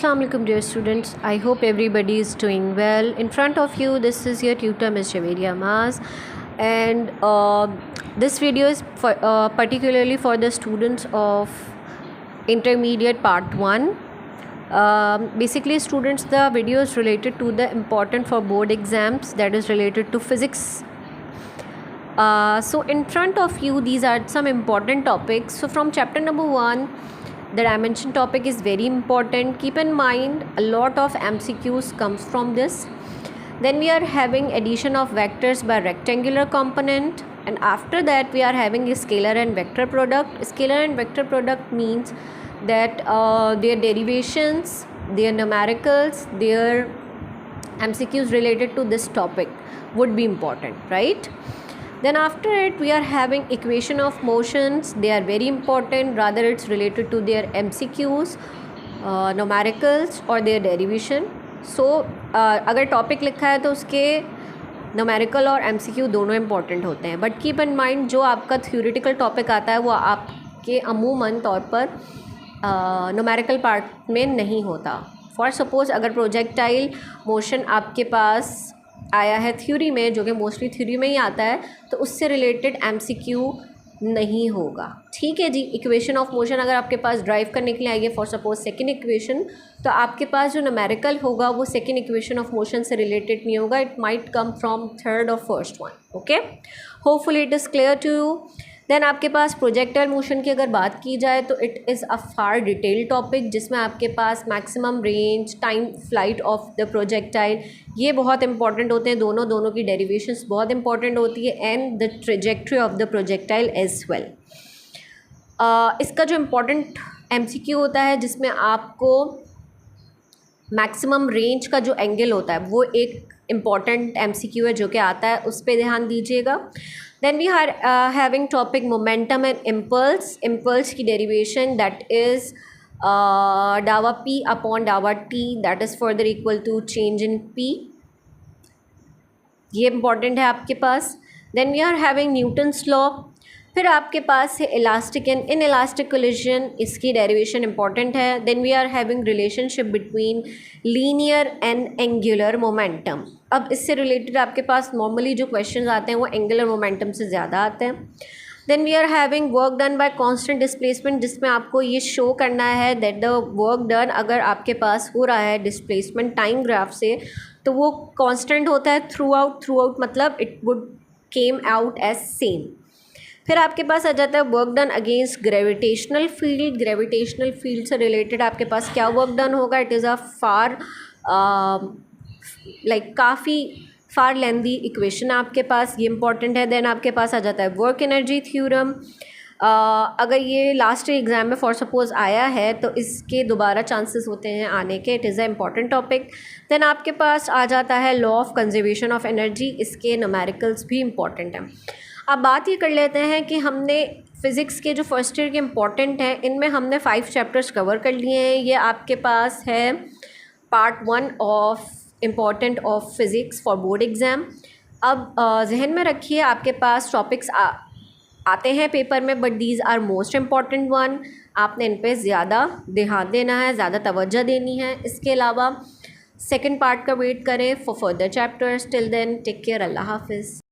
Assalamu alaikum dear students. I hope everybody is doing well. In front of you this is your tutor Ms. Javeria Maz, and this video is particularly for the students of intermediate part 1. Basically students, the video is related to the important for board exams, that is related to physics. So in front of you these are some important topics. So from chapter number 1, the dimension topic is very important. Keep in mind a lot of MCQs comes from this. Then we are having addition of vectors by rectangular component, and after that we are having a scalar and vector product. Scalar and vector product means that their derivations, their numericals, their MCQs related to this topic would be important, right? Then after it we are having equation of motions. They are very important, rather it's related to their MCQs, numericals और their derivation. So अगर topic लिखा है तो उसके numerical और MCQ दोनों important होते हैं. बट कीप इन माइंड जो आपका थ्योरेटिकल टॉपिक आता है वो आपके अमूमन तौर पर न्यूमेरिकल पार्ट में नहीं होता. फॉर सपोज़ अगर प्रोजेक्टाइल मोशन आपके पास आया है थ्योरी में, जो कि मोस्टली थ्योरी में ही आता है, तो उससे रिलेटेड MCQ नहीं होगा. ठीक है जी. इक्वेशन ऑफ मोशन अगर आपके पास ड्राइव करने के लिए आई है, फॉर सपोज सेकंड इक्वेशन, तो आपके पास जो न्यूमेरिकल होगा वो सेकंड इक्वेशन ऑफ मोशन से रिलेटेड नहीं होगा. It might come from third और first one. Okay, hopefully it is clear to you. Then आपके पास प्रोजेक्टाइल मोशन की अगर बात की जाए तो it is a far detail topic, जिसमें आपके पास maximum range, time flight of the projectile, ये बहुत इंपॉर्टेंट होते हैं. दोनों की डेरिवेशंस बहुत इंपॉर्टेंट होती है, and the trajectory of the projectile as well. इसका जो इम्पॉर्टेंट MCQ होता है जिसमें आपको मैक्सिमम रेंज का जो एंगल होता है वो एक इम्पॉर्टेंट MCQ है जो कि आता है, उस पर ध्यान दीजिएगा. Then we are having topic momentum and impulse. Impulse की derivation, that is dawa P upon dawa T, that is further equal to change in P. ये important है आपके पास. Then we are having Newton's law. फिर आपके पास है elastic and inelastic collision, इसकी derivation important है. Then we are having relationship between linear and angular momentum. अब इससे रिलेटेड आपके पास नॉर्मली जो क्वेश्चंस आते हैं वो एंगुलर मोमेंटम से ज़्यादा आते हैं. Then we are having work done by constant displacement, जिसमें आपको ये शो करना है दैट द वर्क डन अगर आपके पास हो रहा है डिस्प्लेसमेंट टाइम ग्राफ से तो वो कांस्टेंट होता है थ्रू आउट, मतलब it would came out as same. फिर आपके पास आ जाता है work done against gravitational field. Gravitational field से रिलेटेड आपके पास क्या वर्क डन होगा? इट इज़ अ फार काफ़ी फार लेंदी इक्वेशन आपके पास, ये इंपॉर्टेंट है. देन आपके पास आ जाता है वर्क एनर्जी थ्योरम. अगर ये लास्ट एग्ज़ाम में फॉर सपोज आया है तो इसके दोबारा चांसेस होते हैं आने के. It is a important topic. Then आपके पास आ जाता है law of conservation of energy. इसके न्यूमेरिकल्स भी इंपॉर्टेंट हैं. अब बात ये कर लेते हैं कि हमने फ़िज़िक्स के जो फर्स्ट ईयर के इम्पॉर्टेंट हैं इनमें हमने 5 चैप्टर्स कवर कर लिए हैं. ये आपके पास है part 1 of important of physics for board exam. अब जहन में रखिए आपके पास टॉपिक्स आते हैं पेपर में, but these are most important one. आपने इन पर ज़्यादा ध्यान देना है, ज़्यादा तवज्जो देनी है. इसके अलावा सेकेंड पार्ट का वेट करें for further chapters. Till then take care. अल्लाह हाफिज़.